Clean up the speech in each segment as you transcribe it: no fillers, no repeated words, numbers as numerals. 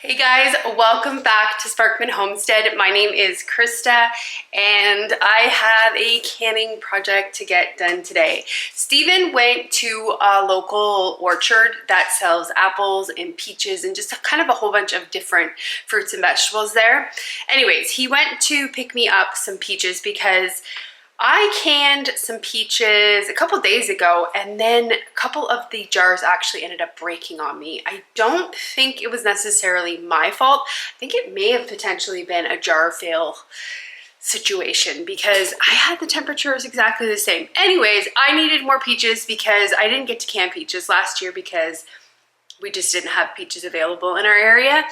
Hey guys, welcome back to Sparkman Homestead. My name is Krista and I have a canning project to get done today. Steven went to a local orchard that sells apples and peaches and just kind of a whole bunch of different fruits and vegetables there. Anyways, he went to pick me up some peaches because I canned some peaches a couple days ago and then a couple of the jars actually ended up breaking on me. I don't think it was necessarily my fault. I think it may have potentially been a jar fail situation because I had the temperatures exactly the same. Anyways, I needed more peaches because I didn't get to can peaches last year because we just didn't have peaches available in our area.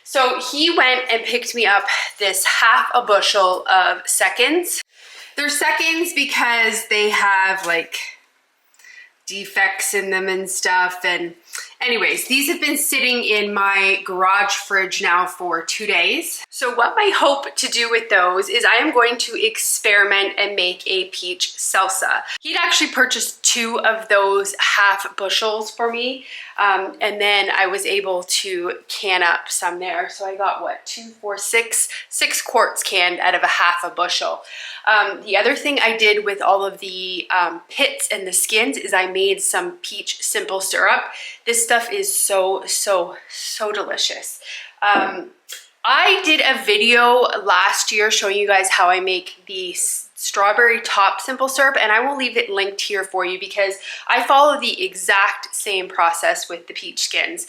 So he went and picked me up this half a bushel of seconds. They're seconds because they have like defects in them and stuff. And anyways, these have been sitting in my garage fridge now for 2 days. So what my hope to do with those is I am going to experiment and make a peach salsa. He'd actually purchased 2 of those half bushels for me. And then I was able to can up some there. So I got what, 2, 4, 6 quarts canned out of a half a bushel. The other thing I did with all of the pits and the skins is I made some peach simple syrup. This stuff is so delicious. I did a video last year showing you guys how I make the strawberry top simple syrup, and I will leave it linked here for you because I follow the exact same process with the peach skins.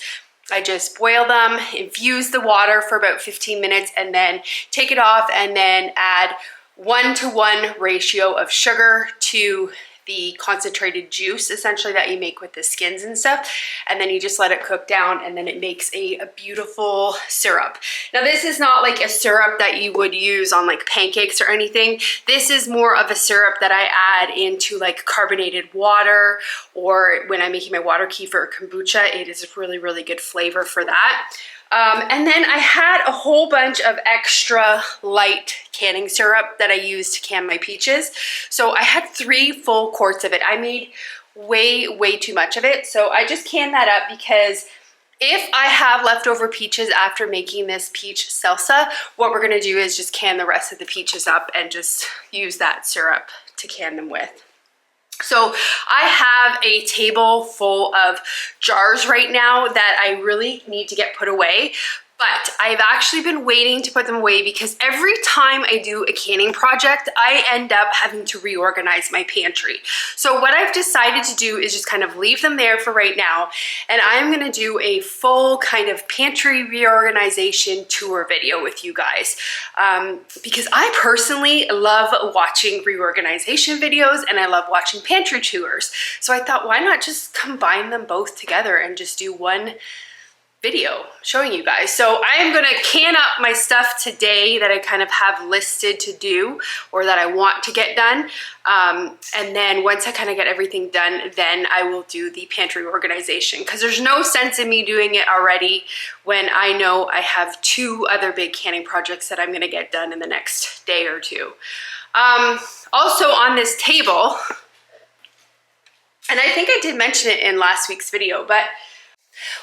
I just boil them, infuse the water for about 15 minutes, and then take it off and then add 1-to-1 ratio of sugar to the concentrated juice essentially that you make with the skins and stuff, and then you just let it cook down and then it makes a beautiful syrup. Now this is not like a syrup that you would use on like pancakes or anything. This is more of a syrup that I add into like carbonated water, or when I'm making my water kefir or kombucha, it is a really good flavor for that. And then I had a whole bunch of extra light canning syrup that I used to can my peaches. So I had 3 full quarts of it. I made way too much of it. So I just canned that up because if I have leftover peaches after making this peach salsa, what we're gonna do is just can the rest of the peaches up and just use that syrup to can them with. So I have a table full of jars right now that I really need to get put away, but I've actually been waiting to put them away because every time I do a canning project, I end up having to reorganize my pantry. So what I've decided to do is just kind of leave them there for right now, and I'm gonna do a full kind of pantry reorganization tour video with you guys because I personally love watching reorganization videos and I love watching pantry tours. So I thought, why not just combine them both together and just do one video showing you guys. So I am gonna can up my stuff today that I kind of have listed to do or that I want to get done. And then once I kind of get everything done, then I will do the pantry organization because there's no sense in me doing it already when I know I have 2 other big canning projects that I'm gonna get done in the next day or 2. Also on this table, and I think I did mention it in last week's video, but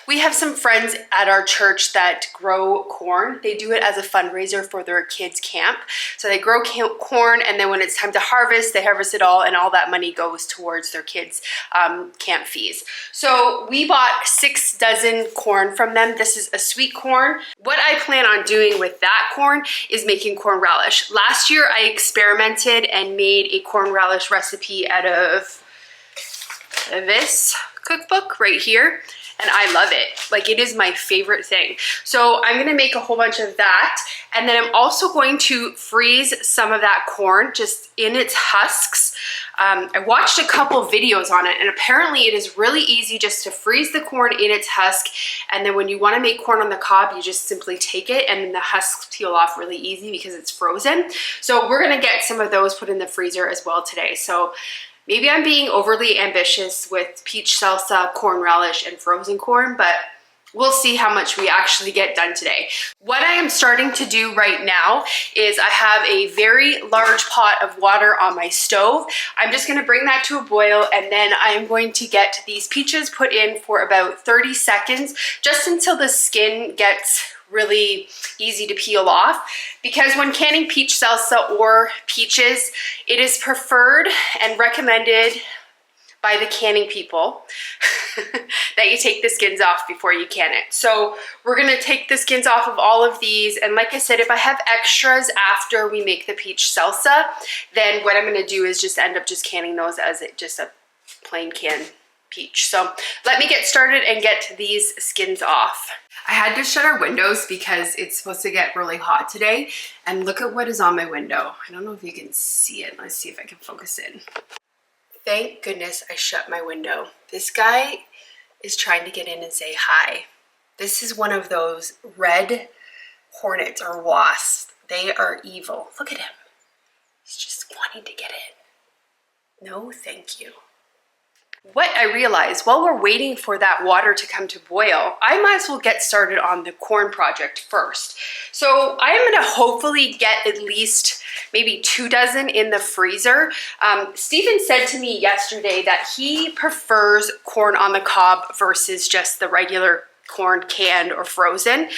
we have some friends at our church that grow corn. They do it as a fundraiser for their kids' camp. So they grow corn, and then when it's time to harvest, they harvest it all, and all that money goes towards their kids' camp fees. So we bought 6 dozen corn from them. This is a sweet corn. What I plan on doing with that corn is making corn relish. Last year, I experimented and made a corn relish recipe out of this cookbook right here. And I love it. Like, it is my favorite thing. So I'm gonna make a whole bunch of that. And then I'm also going to freeze some of that corn just in its husks. I watched a couple videos on it, and apparently it is really easy just to freeze the corn in its husk. And then when you wanna make corn on the cob, you just simply take it and the husks peel off really easy because it's frozen. So we're gonna get some of those put in the freezer as well today. So maybe I'm being overly ambitious with peach salsa, corn relish, and frozen corn, but we'll see how much we actually get done today. What I am starting to do right now is I have a very large pot of water on my stove. I'm just gonna bring that to a boil, and then I'm going to get these peaches put in for about 30 seconds, just until the skin gets really easy to peel off, because when canning peach salsa or peaches, it is preferred and recommended by the canning people that you take the skins off before you can it. So we're gonna take the skins off of all of these, and like I said, if I have extras after we make the peach salsa, then what I'm gonna do is just end up just canning those as just a plain canned peach. So let me get started and get these skins off. I had to shut our windows because it's supposed to get really hot today, and look at what is on my window. I don't know if you can see it. Let's see if I can focus in. Thank goodness I shut my window. This guy is trying to get in and say hi. This is one of those red hornets or wasps. They are evil. Look at him. He's just wanting to get in. No, thank you. What I realized while we're waiting for that water to come to boil, I might as well get started on the corn project first. So I am gonna hopefully get at least maybe 2 dozen in the freezer. Stephen said to me yesterday that he prefers corn on the cob versus just the regular corn canned or frozen.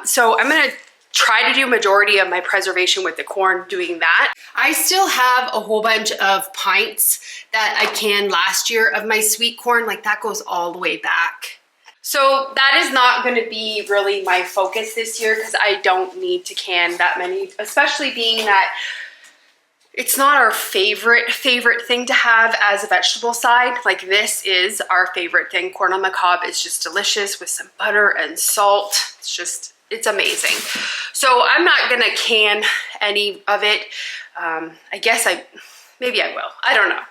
So I'm gonna try to do majority of my preservation with the corn doing that. I still have a whole bunch of pints that I canned last year of my sweet corn, like that goes all the way back. So that is not going to be really my focus this year because I don't need to can that many, especially being that it's not our favorite thing to have as a vegetable side. Like this is our favorite thing. Corn on the cob is just delicious with some butter and salt. It's amazing. So I'm not gonna can any of it. Maybe I will, I don't know.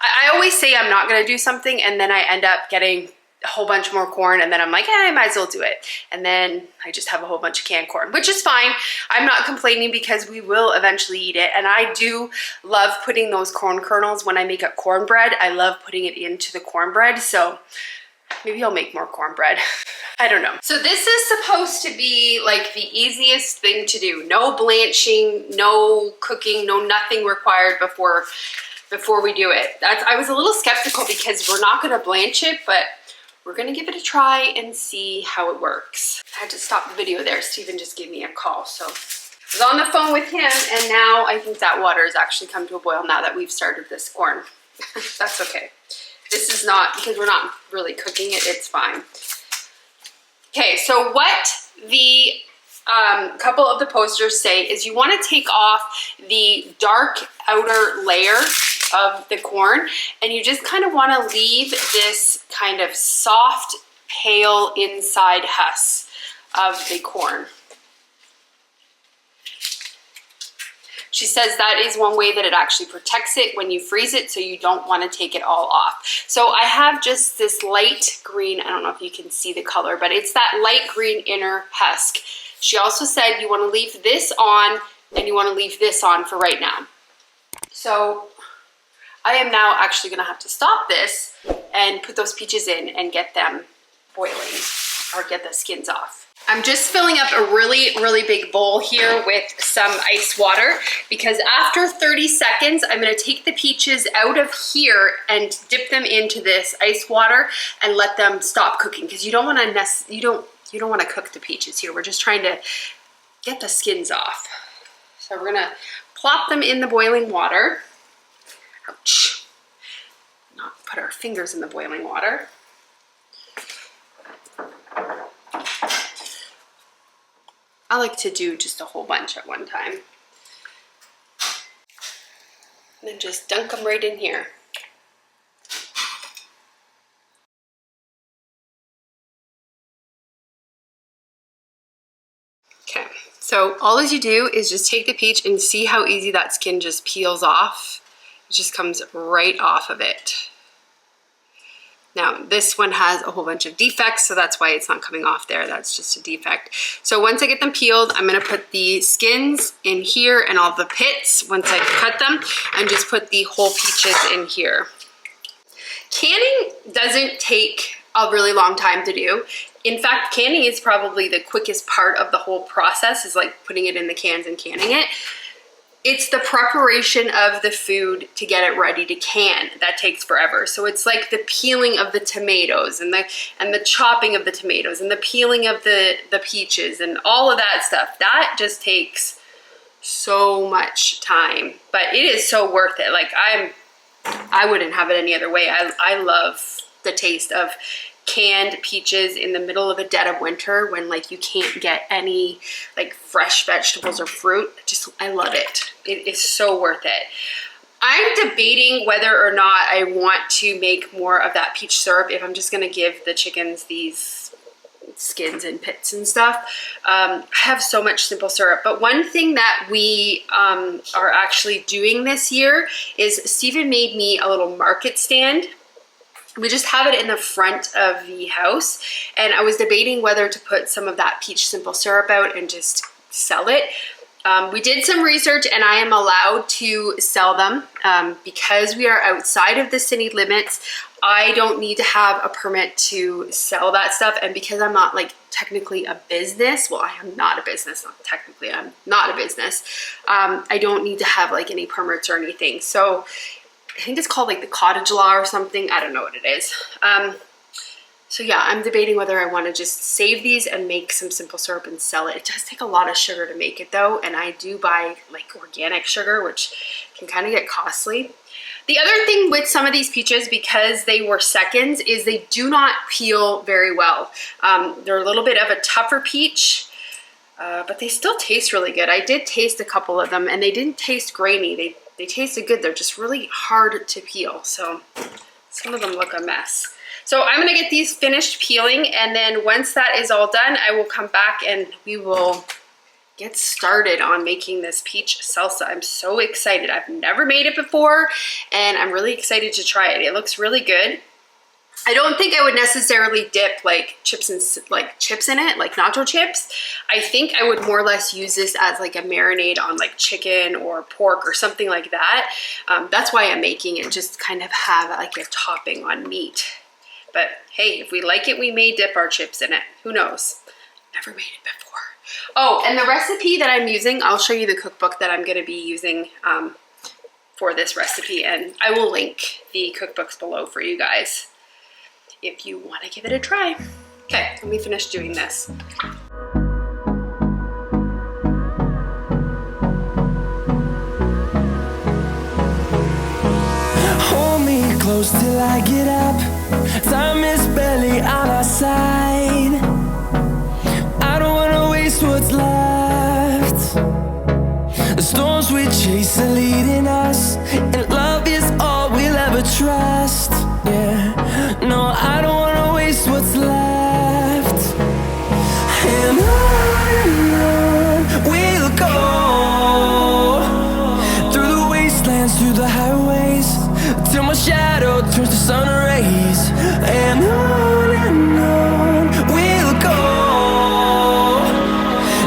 I always say I'm not gonna do something and then I end up getting a whole bunch more corn and then I'm like, I might as well do it. And then I just have a whole bunch of canned corn, which is fine. I'm not complaining because we will eventually eat it. And I do love putting those corn kernels when I make a cornbread. I love putting it into the cornbread. So maybe I'll make more cornbread. I don't know. So this is supposed to be like the easiest thing to do. No blanching, no cooking, no nothing required before we do it. I was a little skeptical because we're not gonna blanch it, but we're gonna give it a try and see how it works. I had to stop the video there. Stephen just gave me a call. So I was on the phone with him and now I think that water has actually come to a boil now that we've started this corn. That's okay. This is not, because we're not really cooking it, it's fine. Okay, so what the couple of the posters say is you want to take off the dark outer layer of the corn and you just kind of want to leave this kind of soft, pale inside husk of the corn. She says that is one way that it actually protects it when you freeze it, so you don't want to take it all off. So I have just this light green, I don't know if you can see the color, but it's that light green inner husk. She also said you want to leave this on and you want to leave this on for right now. So I am now actually going to have to stop this and put those peaches in and get them boiling or get the skins off. I'm just filling up a really big bowl here with some ice water because after 30 seconds, I'm gonna take the peaches out of here and dip them into this ice water and let them stop cooking because you don't wanna cook the peaches here. We're just trying to get the skins off. So we're gonna plop them in the boiling water. Ouch. Not put our fingers in the boiling water. I like to do just a whole bunch at one time. And then just dunk them right in here. Okay, so all as you do is just take the peach and see how easy that skin just peels off. It just comes right off of it. Now, this one has a whole bunch of defects, so that's why it's not coming off there. That's just a defect. So once I get them peeled, I'm gonna put the skins in here and all the pits once I cut them, and just put the whole peaches in here. Canning doesn't take a really long time to do. In fact, canning is probably the quickest part of the whole process, is like putting it in the cans and canning it. it's the preparation of the food to get it ready to can that takes forever. So it's like the peeling of the tomatoes and the chopping of the tomatoes and the peeling of the peaches and all of that stuff. That just takes so much time, but it is so worth it. Like I wouldn't have it any other way. I love the taste of canned peaches in the middle of a dead of winter when like you can't get any like fresh vegetables or fruit. I love it. It is so worth it. I'm debating whether or not I want to make more of that peach syrup, if I'm just gonna give the chickens these skins and pits and stuff. I have so much simple syrup, but one thing that we are actually doing this year is Steven made me a little market stand. We just have it in the front of the house, and I was debating whether to put some of that peach simple syrup out and just sell it. We did some research, and I am allowed to sell them because we are outside of the city limits. I don't need to have a permit to sell that stuff, and because I'm not like technically a business, well, I am not a business, not technically, I'm not a business. I don't need to have like any permits or anything. So I think it's called like the cottage law or something. I don't know what it is. So yeah, I'm debating whether I want to just save these and make some simple syrup and sell it. It does take a lot of sugar to make it though, and I do buy like organic sugar, which can kind of get costly. The other thing with some of these peaches, because they were seconds, is they do not peel very well. They're a little bit of a tougher peach, but they still taste really good. I did taste a couple of them and they didn't taste grainy. They tasted good. They're just really hard to peel. So some of them look a mess. So I'm gonna get these finished peeling, and then once that is all done, I will come back and we will get started on making this peach salsa. I'm so excited. I've never made it before, and I'm really excited to try it. It looks really good. I don't think I would necessarily dip like chips in it, like nacho chips. I think I would more or less use this as like a marinade on like chicken or pork or something like that. That's why I'm making it, just kind of have like a topping on meat. But hey, if we like it, we may dip our chips in it. Who knows? Never made it before. Oh, and the recipe that I'm using, I'll show you the cookbook that I'm going to be using for this recipe, and I will link the cookbooks below for you guys if you want to give it a try. Okay, let me finish doing this. Hold me close till I get up. Time is barely on our side. I don't wanna waste what's left. The storms we chase are leading us, and love is all we'll ever trust. Yeah, no, I don't wanna waste what's left. And on we'll go, through the wastelands, through the highways, till my shadow turns to sun rays. And on we'll go,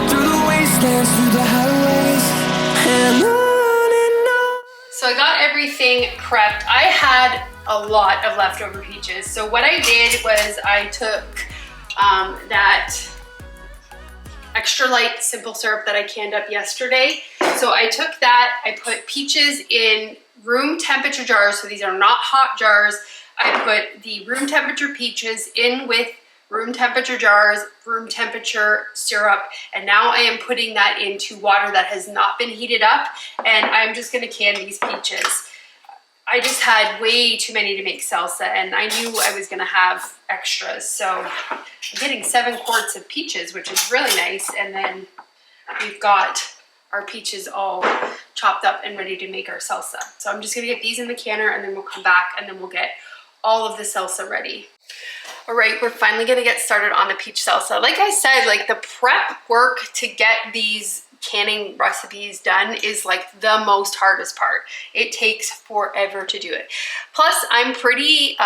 through the wastelands, through the highways, and on and on. So I got everything prepped. I had a lot of leftover peaches. So what I did was I took that extra light simple syrup that I canned up yesterday. So I took that, I put peaches in room temperature jars. So these are not hot jars. I put the room temperature peaches in with room temperature jars, room temperature syrup, and now I am putting that into water that has not been heated up, and I'm just gonna can these peaches. I just had way too many to make salsa, and I knew I was gonna have extras, so I'm getting 7 quarts of peaches, which is really nice, and then we've got our peaches all chopped up and ready to make our salsa. So I'm just gonna get these in the canner, and then we'll come back and then we'll get all of the salsa ready. All right, we're finally gonna get started on the peach salsa. Like I said, like the prep work to get these canning recipes done is like the most hardest part. It takes forever to do it. Plus, I'm pretty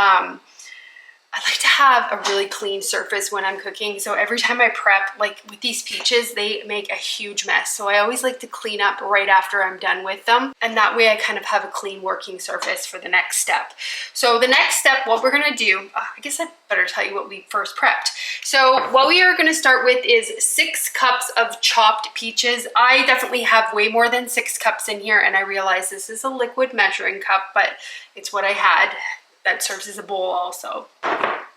I like to have a really clean surface when I'm cooking. So every time I prep, like with these peaches, they make a huge mess. So I always like to clean up right after I'm done with them. And that way I kind of have a clean working surface for the next step. So the next step, what we're gonna do, I guess I better tell you what we first prepped. So what we are gonna start with is 6 cups of chopped peaches. I definitely have way more than 6 cups in here, and I realize this is a liquid measuring cup, but it's what I had. That serves as a bowl also.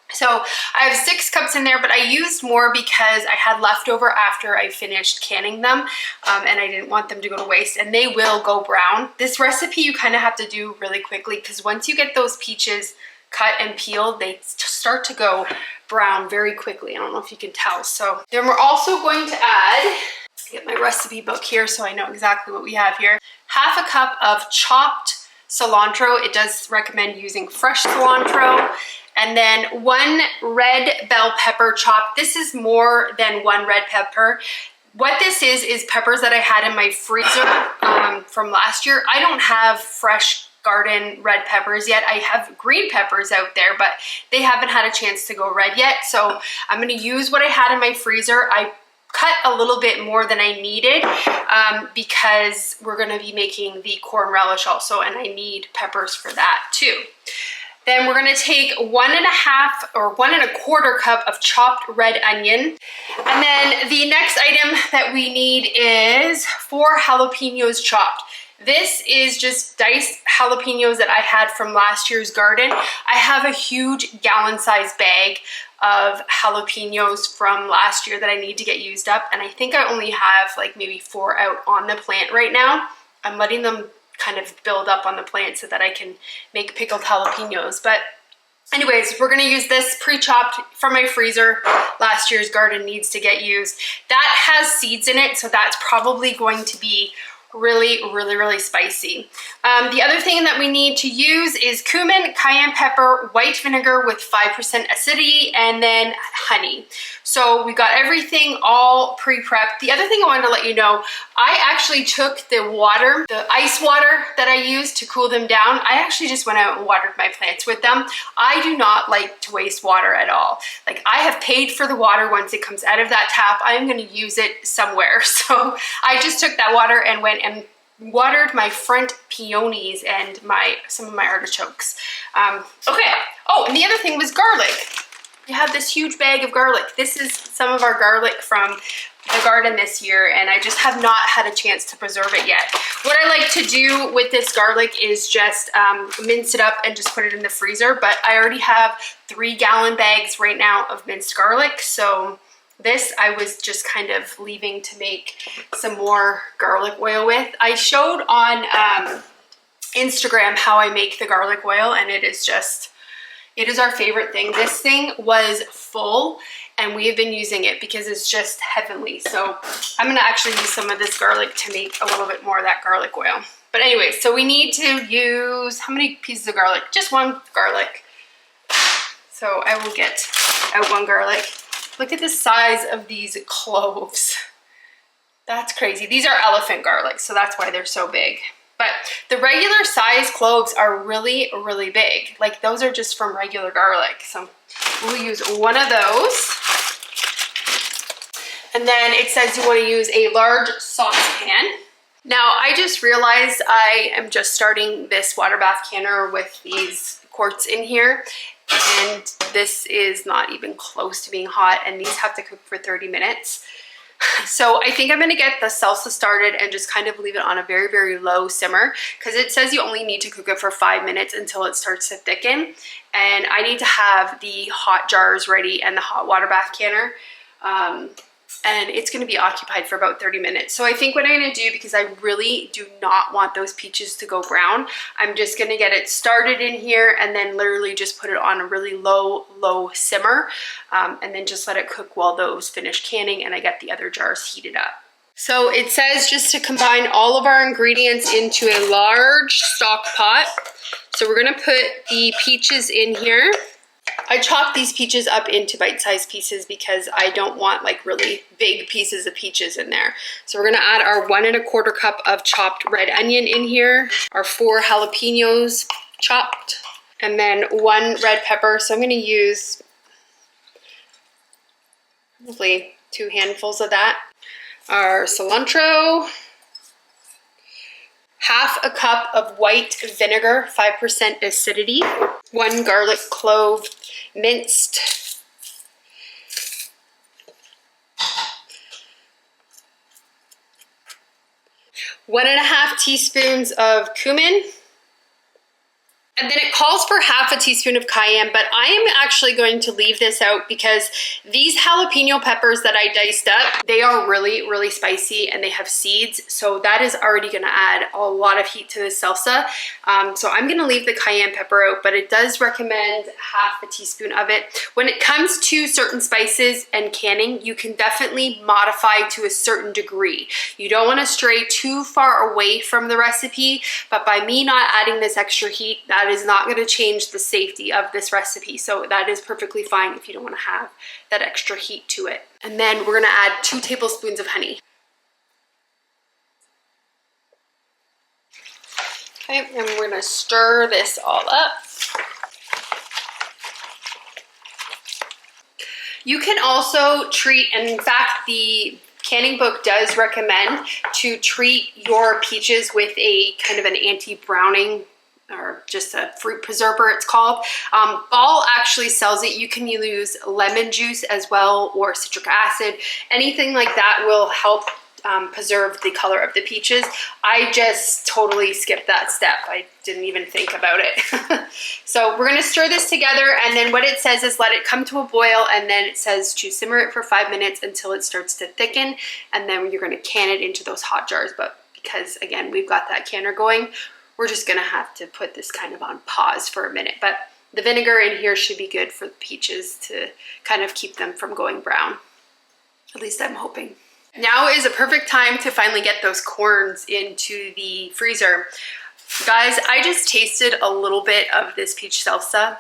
So I have 6 cups in there, but I used more because I had leftover after I finished canning them, and I didn't want them to go to waste, and they will go brown. This recipe you kind of have to do really quickly because once you get those peaches cut and peeled, they start to go brown very quickly. I don't know if you can tell. So then we're also going to add, get my recipe book here so I know exactly what we have here, 1/2 cup of chopped cilantro. It does recommend using fresh cilantro. And then 1 red bell pepper chopped. This is more than 1 red pepper. What this is peppers that I had in my freezer from last year. I don't have fresh garden red peppers yet. I have green peppers out there, but they haven't had a chance to go red yet. So I'm gonna use what I had in my freezer. I cut a little bit more than I needed because we're gonna be making the corn relish also, and I need peppers for that too. Then we're gonna take 1.5 or 1 1/4 cup of chopped red onion. And then the next item that we need is 4 jalapenos chopped. This is just diced jalapenos that I had from last year's garden. I have a huge gallon-sized bag of jalapenos from last year that I need to get used up, and I think I only have like maybe 4 out on the plant right now. I'm letting them kind of build up on the plant so that I can make pickled jalapenos. But anyways, we're gonna use this pre-chopped from my freezer. Last year's garden needs to get used. That has seeds in it, so that's probably going to be really spicy. The other thing that we need to use is cumin, cayenne pepper, white vinegar with 5% acidity, and then honey. So we got everything all pre-prepped. The other thing I wanted to let you know, I actually took the water, the ice water that I used to cool them down. I actually just went out and watered my plants with them. I do not like to waste water at all. Like, I have paid for the water once it comes out of that tap. I'm gonna use it somewhere. So I just took that water and went and watered my front peonies and some of my artichokes. Okay. Oh, and the other thing was garlic. We have this huge bag of garlic. This is some of our garlic from the garden this year, and I just have not had a chance to preserve it yet. What I like to do with this garlic is just mince it up and just put it in the freezer, but I already have 3-gallon bags right now of minced garlic, so this I was just kind of leaving to make some more garlic oil with. I showed on Instagram how I make the garlic oil, and it is our favorite thing. This thing was full, and we have been using it because it's just heavenly. So I'm gonna actually use some of this garlic to make a little bit more of that garlic oil. But anyway, so we need to use, how many pieces of garlic? Just 1 garlic. So I will get out 1 garlic. Look at the size of these cloves. That's crazy. These are elephant garlic, so that's why they're so big. But the regular size cloves are really big. Like, those are just from regular garlic. So we'll use 1 of those. And then it says you want to use a large saucepan. Now, I just realized I am just starting this water bath canner with these quarts in here. And this is not even close to being hot, and these have to cook for 30 minutes. So I think I'm gonna get the salsa started and just kind of leave it on a very low simmer, because it says you only need to cook it for 5 minutes until it starts to thicken. And I need to have the hot jars ready and the hot water bath canner. And it's gonna be occupied for about 30 minutes. So I think what I'm gonna do, because I really do not want those peaches to go brown, I'm just gonna get it started in here and then literally just put it on a really low simmer, and then just let it cook while those finish canning and I get the other jars heated up. So it says just to combine all of our ingredients into a large stock pot. So we're gonna put the peaches in here. I chopped these peaches up into bite-sized pieces because I don't want like really big pieces of peaches in there. So we're gonna add our 1 1/4 cup of chopped red onion in here, our 4 jalapenos chopped, And then 1 red pepper. So I'm going to use probably 2 handfuls of that. Our cilantro. Half a cup of white vinegar, 5% acidity. 1 garlic clove minced. 1.5 teaspoons of cumin. And then it calls for half a teaspoon of cayenne, but I am actually going to leave this out because these jalapeno peppers that I diced up, they are really, really spicy and they have seeds. So that is already gonna add a lot of heat to the salsa. So I'm gonna leave the cayenne pepper out, but it does recommend half a teaspoon of it. When it comes to certain spices and canning, you can definitely modify to a certain degree. You don't wanna stray too far away from the recipe, but by me not adding this extra heat, that is not going to change the safety of this recipe. So that is perfectly fine if you don't want to have that extra heat to it. And then we're going to add 2 tablespoons of honey. Okay, and we're going to stir this all up. You can also treat, and in fact, the canning book does recommend to treat your peaches with a kind of an anti-browning or just a fruit preserver, it's called. Ball actually sells it. You can use lemon juice as well, or citric acid. Anything like that will help preserve the color of the peaches. I just totally skipped that step. I didn't even think about it. So we're gonna stir this together, and then what it says is let it come to a boil, and then it says to simmer it for 5 minutes until it starts to thicken, and then you're gonna can it into those hot jars. But because again, we've got that canner going, we're just gonna have to put this kind of on pause for a minute. But the vinegar in here should be good for the peaches to kind of keep them from going brown. At least I'm hoping. Now is a perfect time to finally get those corns into the freezer. Guys, I just tasted a little bit of this peach salsa.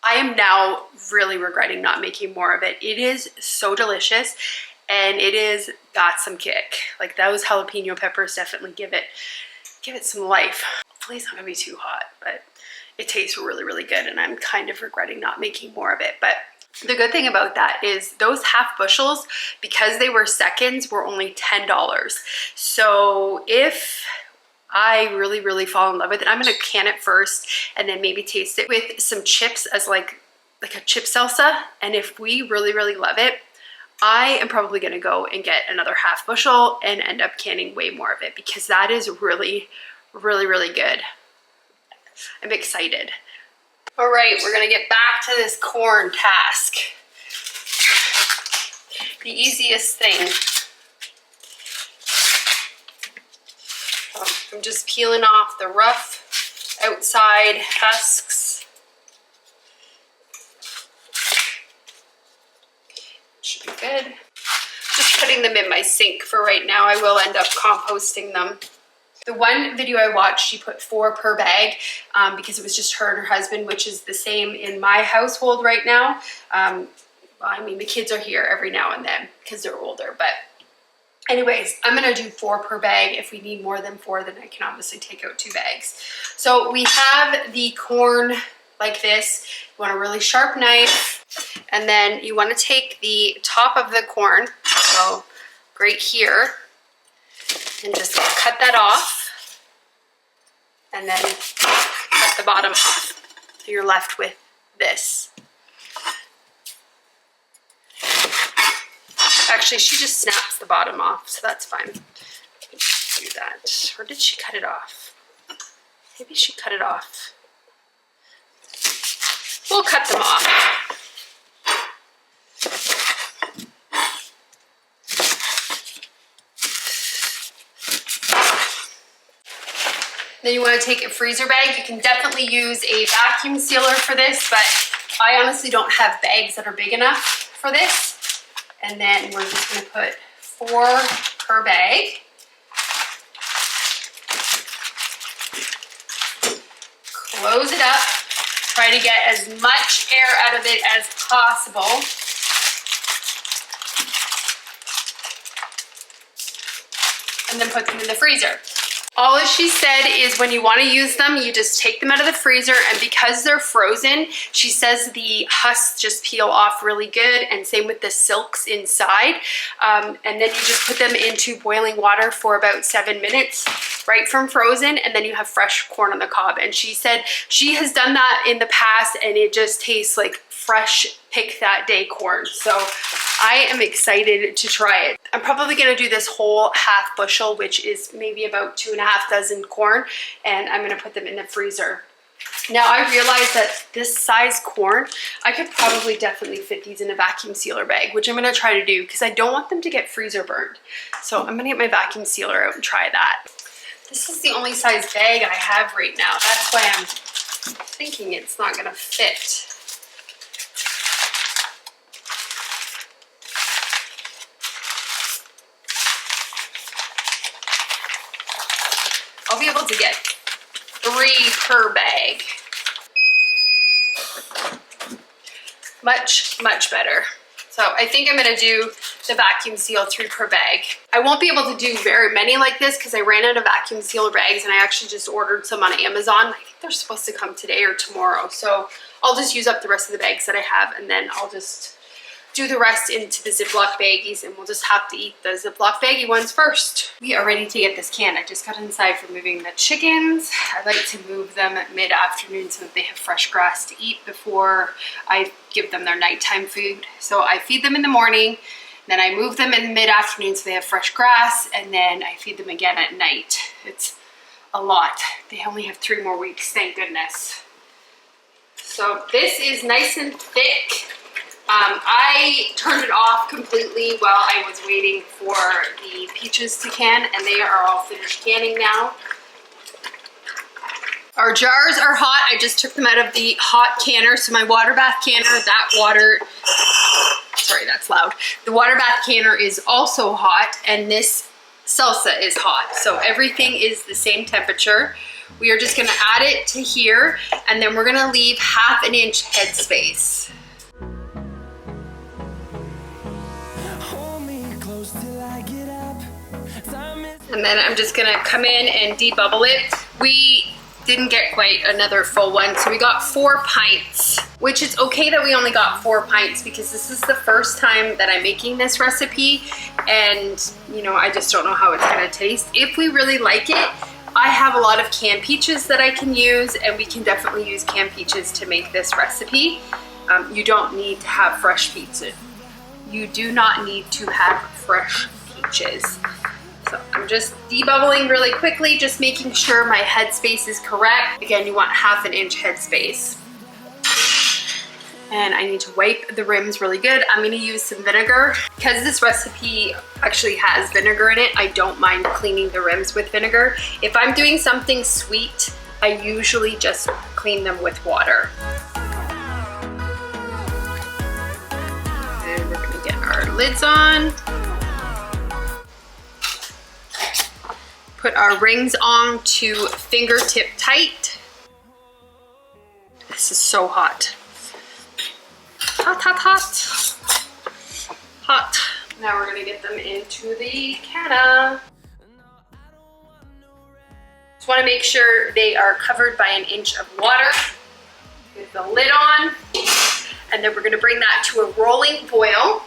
I am now really regretting not making more of it. It is so delicious, and it is got some kick. Like those jalapeno peppers definitely give it some life. Hopefully it's not gonna be too hot, but it tastes really, really good, and I'm kind of regretting not making more of it. But the good thing about that is those half bushels, because they were seconds, were only $10. So if I really, really fall in love with it, I'm gonna can it first and then maybe taste it with some chips as like a chip salsa. And if we really, really love it, I am probably gonna go and get another half bushel and end up canning way more of it, because that is really, really, really good. I'm excited. All right, we're gonna get back to this corn task. The easiest thing. I'm just peeling off the rough outside husks. Should be good. Just putting them in my sink for right now. I will end up composting them. The one video I watched, she put 4 per bag because it was just her and her husband, which is the same in my household right now. Well, I mean, the kids are here every now and then because they're older, but anyways, I'm gonna do 4 per bag. If we need more than 4, then I can obviously take out 2 bags. So we have the corn like this. You want a really sharp knife, and then you want to take the top of the corn, so right here, and just cut that off, and then cut the bottom off. So you're left with this. Actually, she just snaps the bottom off, so that's fine. Let's do that. Or did she cut it off? Maybe she cut it off. We'll cut them off. Then you want to take a freezer bag. You can definitely use a vacuum sealer for this, but I honestly don't have bags that are big enough for this. And then we're just going to put 4 per bag. Close it up. Try to get as much air out of it as possible. And then put them in the freezer. All she said is when you want to use them, you just take them out of the freezer, and because they're frozen, she says the husks just peel off really good, and same with the silks inside. And then you just put them into boiling water for about 7 minutes, right from frozen, and then you have fresh corn on the cob. And she said she has done that in the past, and it just tastes like fresh pick that day corn. So I am excited to try it. I'm probably gonna do this whole half bushel, which is maybe about 2.5 dozen corn, and I'm gonna put them in the freezer. Now I realized that this size corn, I could probably definitely fit these in a vacuum sealer bag, which I'm gonna try to do because I don't want them to get freezer burned. So I'm gonna get my vacuum sealer out and try that. This is the only size bag I have right now. That's why I'm thinking it's not gonna fit. I'll be able to get 3 per bag. Much, much better. So I think I'm gonna do the vacuum seal 3 per bag. I won't be able to do very many like this because I ran out of vacuum sealer bags, and I actually just ordered some on Amazon. I think they're supposed to come today or tomorrow. So I'll just use up the rest of the bags that I have, and then I'll just do the rest into the Ziploc baggies, and we'll just have to eat the Ziploc baggie ones first. We are ready to get this canned. I just got inside from moving the chickens. I like to move them at mid-afternoon so that they have fresh grass to eat before I give them their nighttime food. So I feed them in the morning, then I move them in mid-afternoon so they have fresh grass, and then I feed them again at night. It's a lot. They only have 3 more weeks, thank goodness. So this is nice and thick. I turned it off completely while I was waiting for the peaches to can, and they are all finished canning now. Our jars are hot. I just took them out of the hot canner. So my water bath canner, that water, sorry, that's loud. The water bath canner is also hot, and this salsa is hot. So everything is the same temperature. We are just gonna add it to here, and then we're gonna leave 1/2 inch headspace. And then I'm just gonna come in and debubble it. We didn't get quite another full one, so we got 4 pints, which is okay that we only got 4 pints because this is the first time that I'm making this recipe, and you know, I just don't know how it's gonna taste. If we really like it, I have a lot of canned peaches that I can use, and we can definitely use canned peaches to make this recipe. You don't need to have fresh pizza. You do not need to have fresh peaches. So I'm just debubbling really quickly, just making sure my headspace is correct. Again, you want 1/2 inch headspace. And I need to wipe the rims really good. I'm gonna use some vinegar. Because this recipe actually has vinegar in it, I don't mind cleaning the rims with vinegar. If I'm doing something sweet, I usually just clean them with water. And we're gonna get our lids on. Put our rings on to fingertip tight. This is so hot. Hot, hot, hot. Hot. Now we're gonna get them into the canna. Just wanna make sure they are covered by 1 inch of water with the lid on. And then we're gonna bring that to a rolling boil.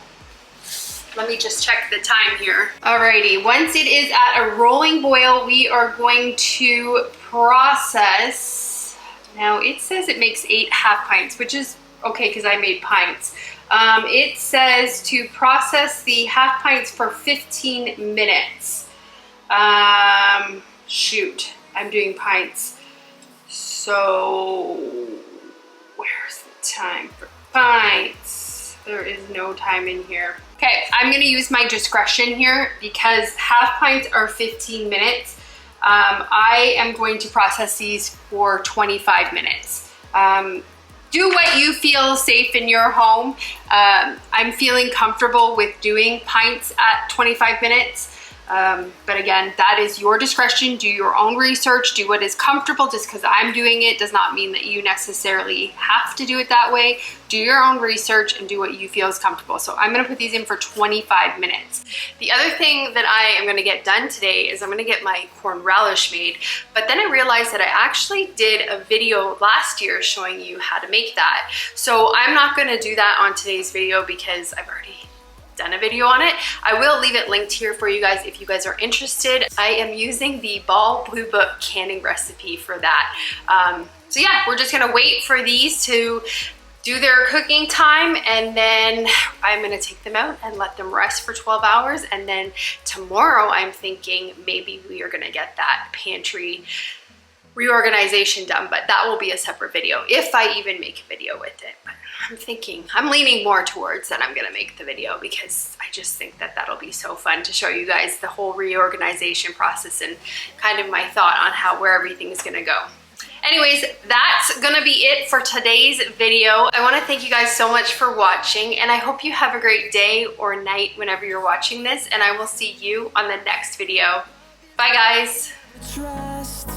Let me just check the time here. Alrighty, once it is at a rolling boil, we are going to process. Now it says it makes 8 half pints, which is okay because I made pints. It says to process the half pints for 15 minutes. Shoot, I'm doing pints. So where's the time for pints? There is no time in here. Okay, I'm gonna use my discretion here because half pints are 15 minutes. I am going to process these for 25 minutes. Do what you feel safe in your home. I'm feeling comfortable with doing pints at 25 minutes. But again, that is your discretion. Do your own research, do what is comfortable. Just because I'm doing it does not mean that you necessarily have to do it that way. Do your own research and do what you feel is comfortable. So I'm gonna put these in for 25 minutes. The other thing that I am gonna get done today is I'm gonna get my corn relish made. But then I realized that I actually did a video last year showing you how to make that. So I'm not gonna do that on today's video because I've already done a video on it. I will leave it linked here for you guys if you guys are interested. I am using the Ball Blue Book canning recipe for that. So yeah, we're just gonna wait for these to do their cooking time, and then I'm gonna take them out and let them rest for 12 hours. And then tomorrow I'm thinking maybe we are gonna get that pantry reorganization done, but that will be a separate video if I even make a video with it. But I'm leaning more towards that I'm gonna make the video because I just think that that'll be so fun to show you guys the whole reorganization process and kind of my thought on where everything is gonna go. Anyways, that's gonna be it for today's video. I wanna thank you guys so much for watching, and I hope you have a great day or night whenever you're watching this, and I will see you on the next video. Bye guys. Trust.